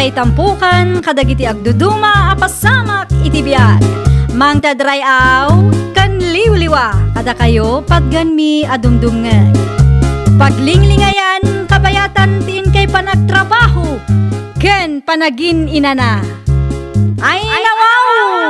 ngay tampukan, kadagiti agduduma, apasamak itibiyag. Mang tadrayaw, kan liwliwa, kada kayo pagganmi adumdumngeg. Paglinglingayan, kabayatan tiin kay panagtrabaho, ken panagin inana. Ay nawaw!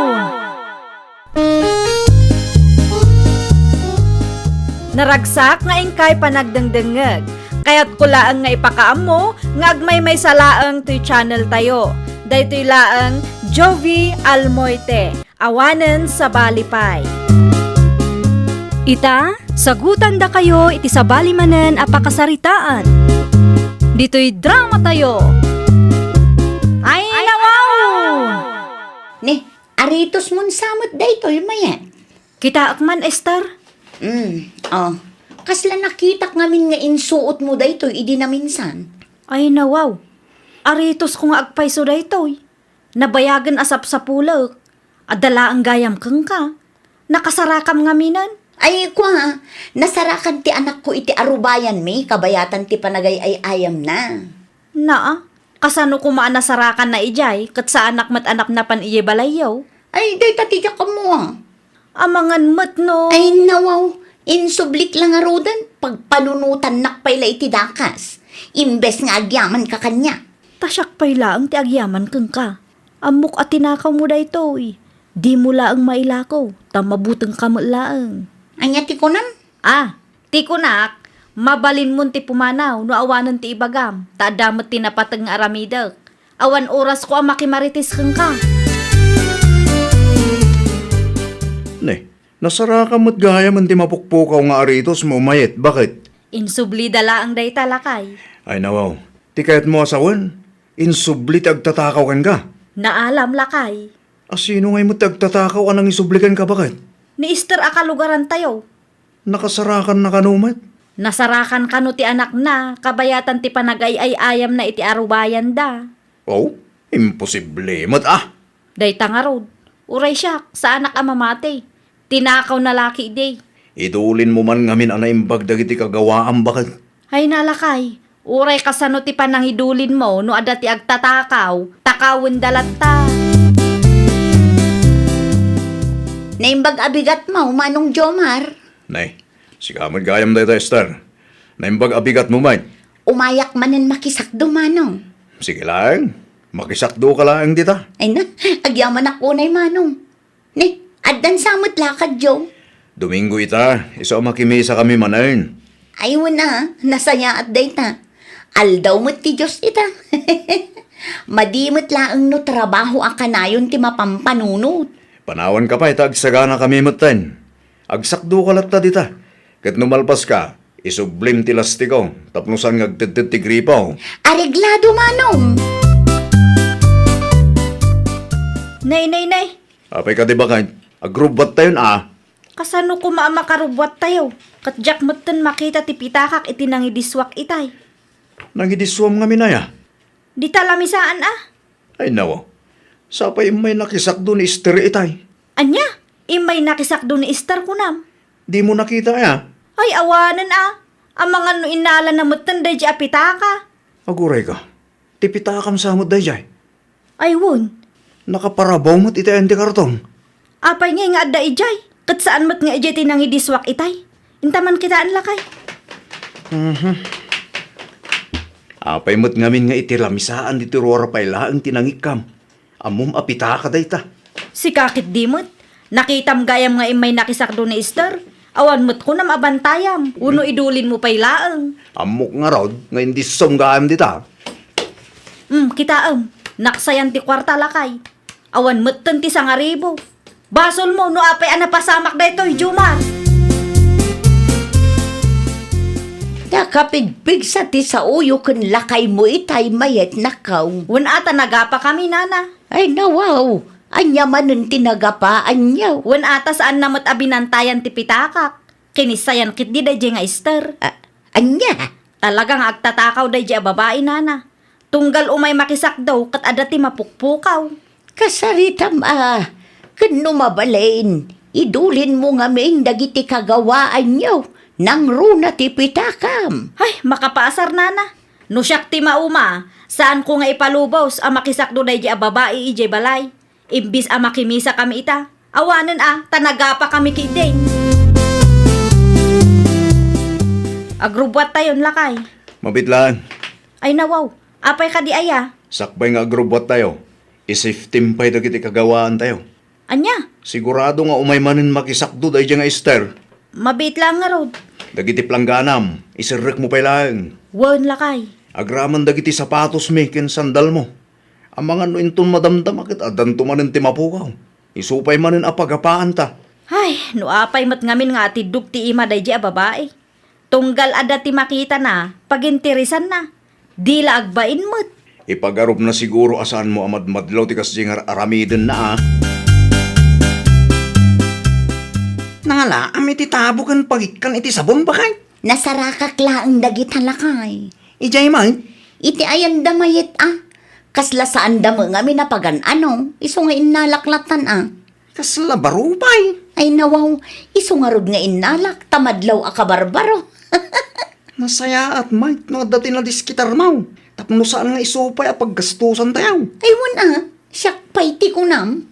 Naragsak nga ingkay panagdengdengeg. Kaya't kulaang nga ipakaam mo, nga agmay salaang to'y channel tayo. Daytoy laang Jovi Almoite, awanen sa balipay. Ita, sagutan da kayo iti sa balimanen apakasaritaan. Dito'y drama tayo. Ay nawaw! Ne, aritos mon samot daytoy mayan. Kita akman, Esther? Oh. Kasla nakita ngamin nga insuot mo daytoy idi na minsan. Ay nawaw. Aritos ko nga agpayso daytoy. Nabayagan asap sa pulag. Adala ang gayam kang ka. Nakasarakam nga minan. Ay kwa, nasarakan ti anak ko iti arubayan mi, kabayatan ti panagay ay ayam na. Naa, kasano kumaan nasarakan na ijay, kat sa anak mat anak na pan iye balayaw. Ay, day tatidya ka mo ah. Amangan mat no. Ay nawaw, insublik lang arudan, pagpanunutan nakpayla iti dakas. Imbes nga agyaman ka kanya. Tasyak pay laang ti agyaman kang ka. Amok at tinakaw mo daytoy. Di mo laang mailakaw, tamabutang kamalaang. Anya ti kunan? Ti kunak, mabalin mo ti pumanaw, no awanan ti ibagam, taadamot ti napatag nga aramidag. Awan oras ko ang makimaritis kang ka. Ne, nasara ka mo't gaya man ti mapukpukaw nga aritos mo mayet, bakit? Insubli dala ang day talakay. Ay nawaw, ti kayat mo asawan, insubli ti agtatakaw kan ka. Naalam lakay. Sino ngay mo't agtatakaw anang isublikan ka, bakit? Ni Esther akalugaran tayo. Nakasarakan na kanumat. Nasarakan kano ti anak na, kabayatan ti panagay-ay-ayam na iti arubayan da. Oh, imposible mat Day tangarod, uray siya, sa anak amamate. Tinakaw na laki day. Idulin mo man ngamin anaimbag dagiti kagawaang, bakit? Hay nalakay, uray kasano ti panangidulin mo, no ada ti agtatakaw, takawin dalatta. Naimbag abigat mo, manong Jomar. Nay, sikamad gayam dayta, Esther. Naimbag abigat mo, man. Umayak manen makisakdo manong. Sige lang, makisakdo ka lang dita. Ay na, agyaman ako na manong. Ne, addan samot lakad, Joe. Domingo ita, isa makimisa kami manayon. Ay na, nasaya at dayta. Aldaw mo't ti Diyos ita. Madimot laang no trabaho ang kanayon ti mapampanunot. Panawan ka pa, ita agsagana kami matan. Agsakdo ka latta dita. Kat numalpas ka, isublim ti lastiko, tapnusan ngagtitid ti gripaw. Areglado manong. Nay. Apay ka di ba kayo? Agrubat tayo Kasano ko maamakarubwat tayo? Katjak motten makita ti pitakak iti nangidiswak itay. Nangidiswam nga minaya. Di talamisaan Ay nawa, sapay may nakisakdo ni Esther itay. Anya, imay nakisakdo ni Esther kunam. Di mo nakita Ay awanan Ang mga no inala na motten day di apitaka. Aguray ka, tipitakam samot day jay. Ay won, Nakaparabaw mo't itayan ti kartong. apay nga adda ijay. Kat saan mo't nga ijay tinangidiswak itay. Intaman kitaan lakay. Apay mo't ngamin nga itilamisaan di turora pay laang tinangikam. Amom apita ka dayta. Si kakit dimot, nakitam gayam nga imay nakisakdo ni Esther. Awan mo't ko nam abantayam, uno idulin mo pay laang. Amok nga raw, nga hindi sumgaam dita. Kitaam, naksayan ti kwarta lakay. Awan mo't ti sangaribo. Basol mo, no apay anapasamak da ito, Jumar. Nakapigpig sa ti sa uyo kun lakay mo itay mayet nakaw. Wan ata nagapa kami, nana. Ay nawaw, anya manun tinagapa anyaw. Wan ata saan namot abinantayan ti pitakak. Kinisayan kit di da nga Esther. Anya? Talagang agtatakaw da babae, nana. Tunggal umay makisakdaw kat adati mapukpukaw. Kasaritam kano mabalain, idulin mo nga maing dagiti kagawaan nyo, nang runa ti pitakam. Ay, makapaasar, nana. No siyak ti mauma, Saan ko nga ipalubos ang makisakdo na iji babae iji balay? Imbis ang makimisa kami ita. Awanan tanaga pa kami kiday. Agrubwat tayon lakay. Mabitlaan. Ay nawaw, apay ka di aya. Sakbay nga agrobot tayo. I-safety pa'y dagiti kagawaan tayo. Anya, Sigurado nga umay manin makisakdo dahi nga Esther. mabit lang nga rod. Dagiti plangganam, isirek mo pa'y lang. Wan lakay. Agraman dagiti sapatos mi ken sandal mo. Ang mga nuinton madamdam akit adan tumanin ti mapukaw. Isupay manin apagapaan ta. Ay, no apay mat ngamin nga atiduk ti ima day a babae. Tunggal ada ti makita na, pagintirisan na. Di la agbain mo't. Ipagarup na siguro asaan mo amadmadlaw ti kasjingar aramiden na Nangala, iti tabo kan pagikan iti sabon bakay. Nasarakak laang dagitan lakay. Ijay may, Iti ayan damayet Kasla saan damo nga minapagan iso nga inalaklatan kasla barupay. Ay nawaw, iso nga rod nga inalak, tamadlaw akabarbaro. Nasaya at may, no dati na diskitar mau. Tapno saan nga isupay a paggastusan tayo. Ay wana, siyak pa'y ti kunam.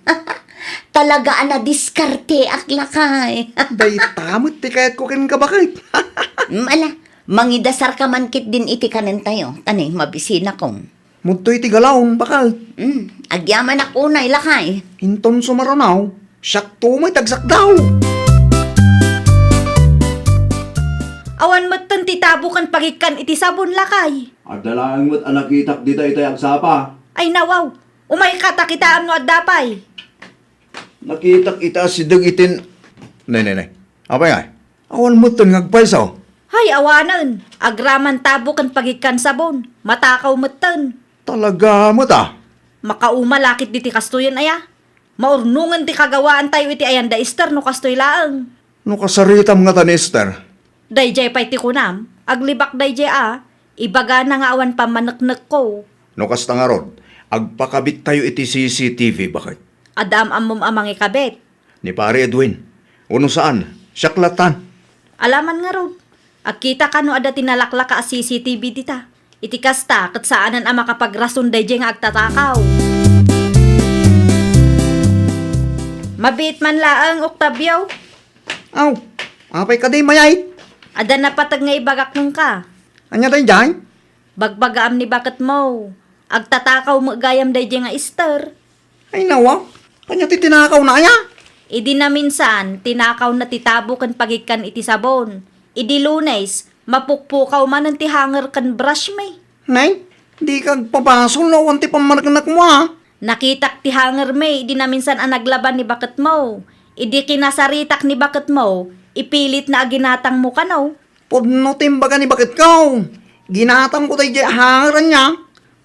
Talaga na diskarte ak lakay. Day tamot ti kayat ko ken kabakay. Mala, mangidasar ka man kit din iti kanin tayo. Tanay, mabisina kong. Mudtoy ti galawon bakal. Agyaman ako na ilakay. Hinton sumaranaw, siyak tumay tagsak daw. Awan mo't tan titabo kan pagikan iti sabon lakay. Adalaan mo't anakitak dita itay agsapa. Ay nawaw, umay katakitaan no addapay. Nakitak ita si Dug itin. Nay. Apay nga? Awan mo ton ngagpaisaw. Hay awanan, agraman tabo kan pagikan sabon. Matakaw mo't tan. Talaga mo ta. Makauma lakit di ti kastoyan aya. Maurnungan ti kagawaan tayo iti ayan da Esther no kastoy laang. No kasaritam nga ta ni Esther. Dayjay pa'y ti kunam, aglibak dayjay ibaga na nga awan pamanaknak ko. No kasta nga rod, agpakabit tayo iti CCTV bakit? Adam amom amang ikabit. Ni pare Edwin. Uno saan? Siyaklatan. Alaman nga rod, agkita ka no ada tinalaklak ka a CCTV dita. Iti kasta, kat saanan ang makapagrason dayjay nga agtatakaw. Mabit man laang, Octavio. Aw, apay ka day mayay. Ada na patag nga ibagak nung ka. Anya day jay? Bagbagaam ni bakit mo. Agtatakaw mo gayam dayjay nga Esther. Ay nawa, kanya ti tinakaw na aya. Idi na minsan, tinakaw na titabo kan pagikan iti sabon. Idi Lunes, mapukpukaw man ang tihanger kan brush may. Nay, di kag papasol na wanti pamanagnak mo Nakitak tihanger may, idi na minsan ang naglaban ni bakit mo. Idi kinasaritak ni bakit mo, ipilit na aginatang mo kanaw. Podno timbaga ni bakit kaw. Ginatang ko tayo di hangaran niya.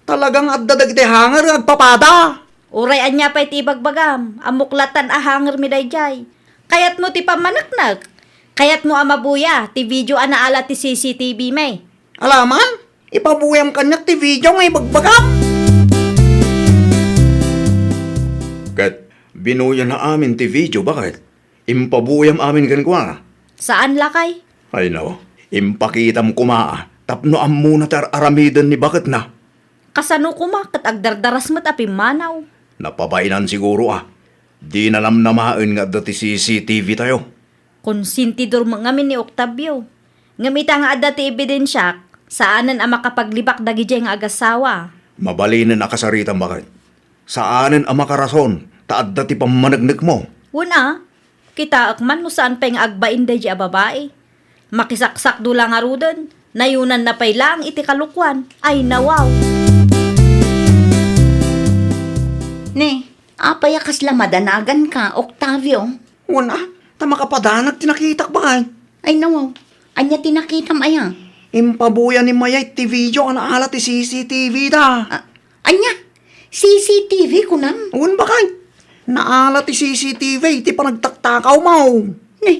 Talagang addadag iti hangar agpapada. Urayan niya pa iti ibagbagam, amuklatan ahanger mi dayjay. Kayat mo ti pamanaknak. Kayat mo amabuya, ti video anaala ti CCTV may. Alaman, ipabuyam kanyak ti video nga ibagbagam. Kat, binuya na amin ti video bakit? Impabuyam amin kan kwa. Saan lakay? Ay no, impakitam kumaa. Tapno amuna tar aramiden ni bakit na. Kasano kumakat agdardaras mo't apimanaw. Napabainan siguro Di nalamnamain nga dati CCTV tayo. Konsintidor mo ngamin ni Octavio. Ngamita nga adati ebidensya, saanan ang makapaglibak dagijay nga agasawa. Mabalinin nakasaritan bakit? Saanin ang makarason, taad dati pamanagnig mo. Una, kita akman no saan pa yung agbain day a babae. Makisaksak do lang arudan, nayunan na pay lang iti kalukwan, ay nawaw. Ne, apayakas la madanagan ka, Octavio. Wala, tama kapadanag tinakitak ba Ay nawaw, anya tinakitam aya. Impabuya ni Mayay ti video ang naala ti CCTV da. Anya, CCTV kunam. Uwan ba kay? Naala ti CCTV, ti panagtaktakaw mo. Ne,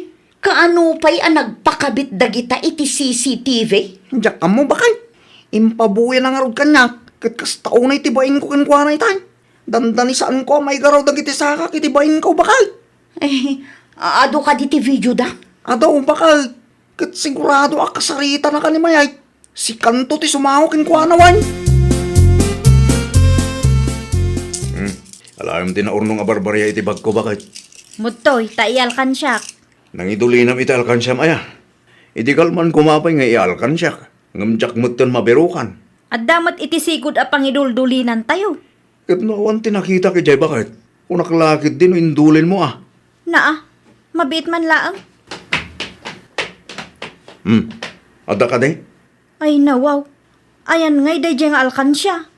kaano pa'y nagpakabit dagita iti CCTV? Diyak ka mo ba kay? Impabuya na nga rod kanyak, kat kastaunay ti bain ko kinkwanay tayo. Dandani saan ko may garaw dagiti sakak iti bain ko ba kay? Ado ka diti video da? Adaw ba kay? Kat sigurado akasarita na ka ni Mayay. Si Kanto ti sumaho kinkwana wan. Alam tinaurnong abarbarya iti bag ko bakit? Mudtoy, taiyal kan siya. Nang idulinam iti alkansyam aya. Iti kalman kumapay nga ialkansyak. Ngamjak mutan maberukan. At damat iti sigod a pangiduldulinan tayo. Kat nawan tinakita kay Jay bakit? Kung nakalakit din indulin mo ah. Naa, mabit man laang. Ada ka day? Ay nawaw. Ayan ngay day nga alkansya.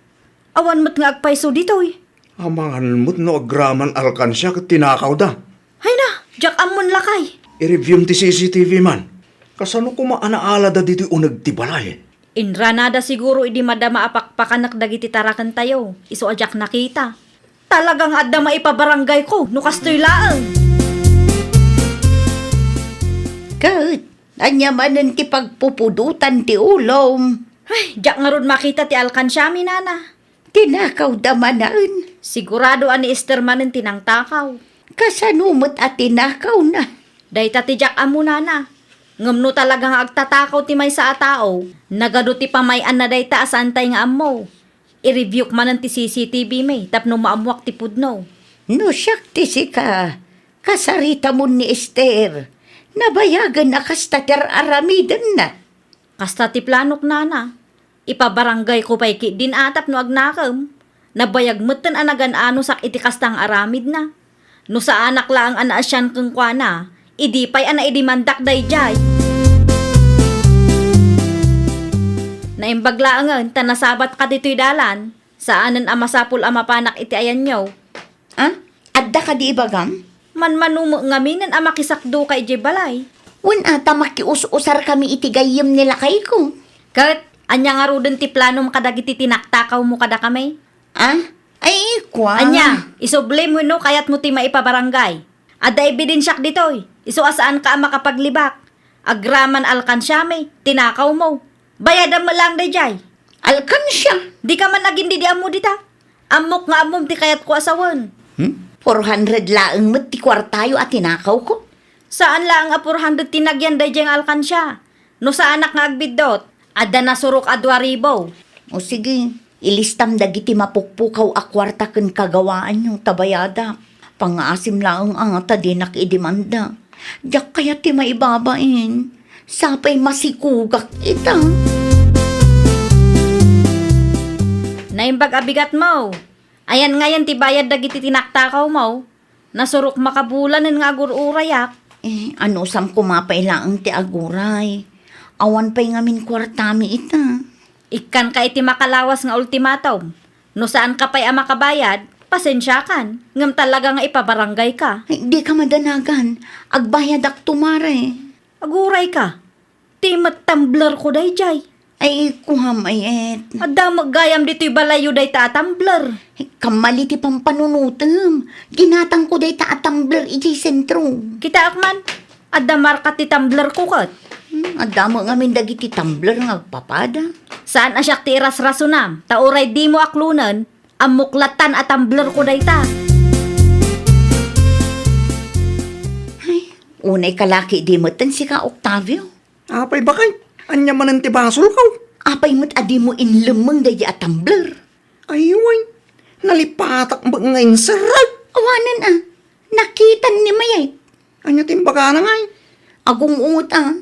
Awan mo't nga agpaiso ditoy. Amangan mo't no agraman alkansya kat tinakaw da. Hay na, jak amon lakay. I-review ti CCTV man. Kasano ko maanaala da dito unag tibalay. Inranada siguro idi madama apakpakanak dagiti tarakan tayo. Iso ajak nakita. Talagang adda maipabarangay ko, no kastoy laang. Kat, anya manan ti pagpupudutan ti ulom. Ay, jak nga ron makita ti alkansyami nana. Tinakaw damanaan. Sigurado ani Estermanen tinang takaw. Kasanumot at tinakaw na. Day ti jak amo nana. Ngamno talagang agtatakaw ti may sa atao. Nagado ti pamayan na day taas antay nga amo. I-review manan ti CCTV may tapno maamuak ti pudno. No syakti si ka. Kasarita mo ni Esther. Nabayagan na kastater aramidan na. Kasta ti planok nana. Ipabarangay ko pa'y din atap no agnakam. Nabayag mutan anagan ano sak iti kastang aramid na. No sa anak lang anaasyan kong kwa na. Idi pa'y ana idimandak day jay. Naimbaglaangan, tanasabat ka dito'y dalan. Saanan amasapul amapanak iti ayan nyo. Ah? Adda ka di ibagam? Manmanumo ngaminan amakisakdo kay Jibalay. Wan ata makius-usar kami iti gayem nila kay ko. Kat, anya nga rudon ti plano makadagiti tinaktakaw mo kada kamay. Ah? Ay, kwa. Anya, isoblame mo no kayat mo ti maipabarangay. Ada ebidensyak ditoy. Iso asaan ka makapaglibak. Agraman alkansyame, tinakaw mo. Bayadan mo lang dayjay. Alkansya. Di ka man agin di mo dita. Amok nga amom ti kayat ko asawan. 400 laang mat ti kwartayo at tinakaw ko. Saan lang nga 400 tinagyan dayjay ang alkansya? No sa anak nga agbidot, ada na surok a 2,000. O sige, ilistam dagiti mapukpukaw a kwarta ken kagawaan yung tabayada. Pangasim laang ang ata di nakidimanda. Diyak kaya ti maibabain. Sapay masikugak ita. Naimbag abigat mo. Ayan ngayon ti bayad dagiti tinaktakaw mo. Nasurok makabulan nga agururayak. Ano sam kumapay laang ti aguray. Awan pa'y ngamin kwartami ita. Ikan ka iti makalawas nga ultimatum. No saan ka pa'y makabayad, pasensya kan. Ngam talaga nga ipabarangay ka. Ay, di ka madanagan. Agbayad ak tumare. Aguray ka. Timat tumbler ko day jay. Ay, kuham ay et. Adda maggayam dito'y balayo day ta tumbler. Kamali ti pampanunutem. Ginatang ko day ta tumbler iti sentro. Kita akman, adda markat ti tumbler ko kat. Adamo nga min dagiti tumbler nga agpapada. Saan asyak ti iras-rasunam, tauray di mo aklunan, amuklatan at tumbler ko day ta. Unay kalaki di moten si ka Octavio. Apay bakay? Anya manan ti basol kaw? Apay mo't adi mo inlemeng day a tumbler. Ayuay, nalipatak ba ngayon sarap? Awanan ah. Nakitan ni Mayay. Anya timbaga na ngay. Agong ungot ah.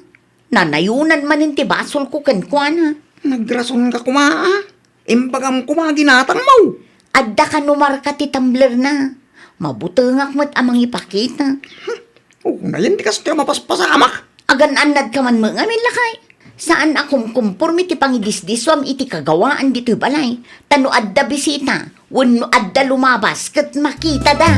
Nanayunan manin ti basol ko kenkwana. Nagrason ka kumaa. Imbagam kumaginatang mo. Adda ka numarka ti tumbler na. Mabutengak mo't amang ipakita. Na yan di kasi mapaspasamak. Agan-anad ka man mga amin lakay. Saan akong kumpurmi ti pangidisdiswam iti kagawaan dito'y balay. Tano adda bisita, wano adda lumabas, kat makita da.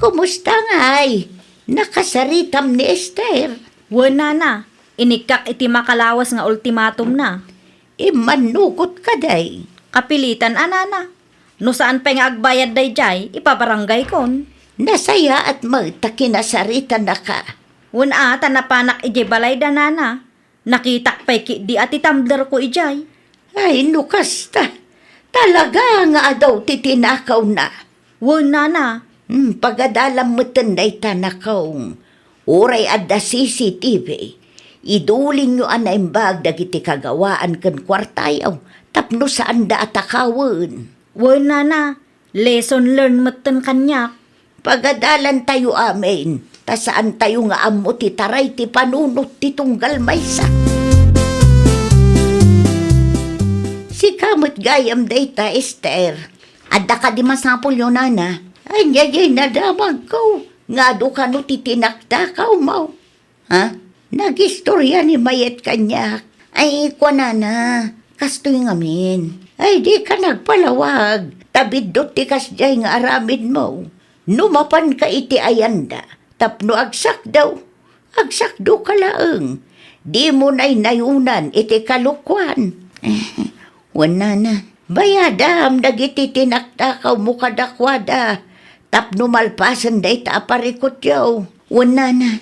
Kumusta nga'y? Nakasaritam ni Esther. Wala na, inikak iti makalawas nga ultimatum na. Imanukot ka day. Kapilitan anana. No saan pa nga agbayad day jay, ipabarangay kon. Nasaya at magtakinasarita na ka. Wala tanapanak ijay balay danana. Nakitak pa'y di ati tumbler ko ijay. Ay, nukasta. Talaga nga daw titinakaw na. Wala na. Pagadalam mo tanday tanakaw. Uray adda CCTV. Iduling nyo anay bag dagiti kagawaan kan kwartayaw. Tapno saan da atakawin. Wala na, lesson learned matan kanyak. Pagadalan tayo amin, ta saan tayo nga amo ti taray ti panunot ti tunggal maysa. Si kamot gayam dayta Esther, adda ka di masapol yun nana, anyayay nadamag ko, nga do ka no titinakdakaw mo. Ha? Nagistorya ni mayet kanyak, ay kwa nana, kastoy ngamin, ay di ka nagpalawag, tabid do ti kasjay nga aramid mo. Numapan ka iti ayanda, tapno agsak do ka laeng. Di mo na'y nayunan iti kalukwan. Wana na, bayadam dagiti tinaktakaw mo kadakwada, tapno malpasan day ta aparikot yaw. Wana na,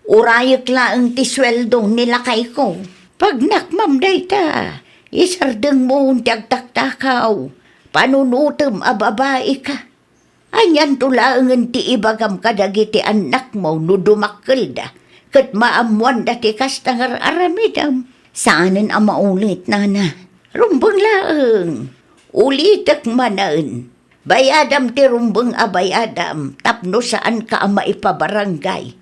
urayek laeng ti sweldong nilakay ko. Pag nakmam day ta, isardeng mo ti agtaktakaw, panunutem a babae ka. Anyan tulaangan ti ibagam kadagiti anak mo no dumakkel da, kat maamuan da ti kastangar aramidam. Saanen ang maulit, nana? Rumbang laeng, ulitak manaan. Bayadam ti rumbang abayadam, tapno saan ka ang maipabarangay.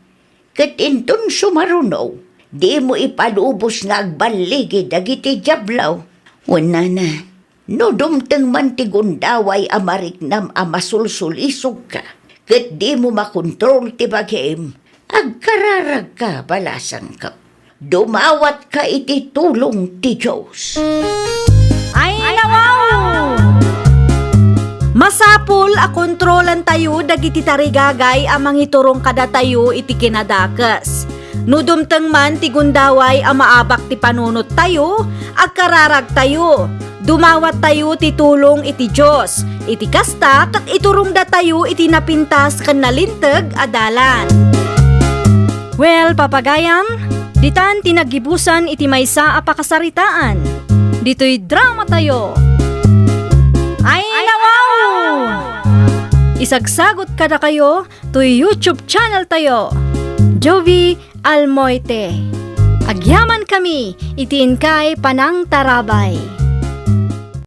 Kat inton sumaruno, di mo ipalubos nga agbaligi dagiti jablaw. Wana na. No dumteng man ti gundaway amariknam amasulsulisog ka, ket di mo makontrol ti bagim, agkararag ka balasang ka. Dumawat ka iti tulong ti Diyos. Ay, nawaw! Masapul a kontrolan tayo dagiti tarigagay amang iturong kada tayo iti kinadakas. No dumteng man ti gundaway a maabak ti panunot tayo, agkararag tayo. Dumawat tayo ti tulong iti Diyos, iti kasta kat iturong da tayo iti napintas kan nalintag adalan. Well, papagayam, ditan tinagibusan iti maysa a pakasaritaan. Dito'y drama tayo. Ay, nawaw! Isagsagot kada kayo to YouTube channel tayo, Jovi Almoite. Agyaman kami, itiin kay Panang Tarabay.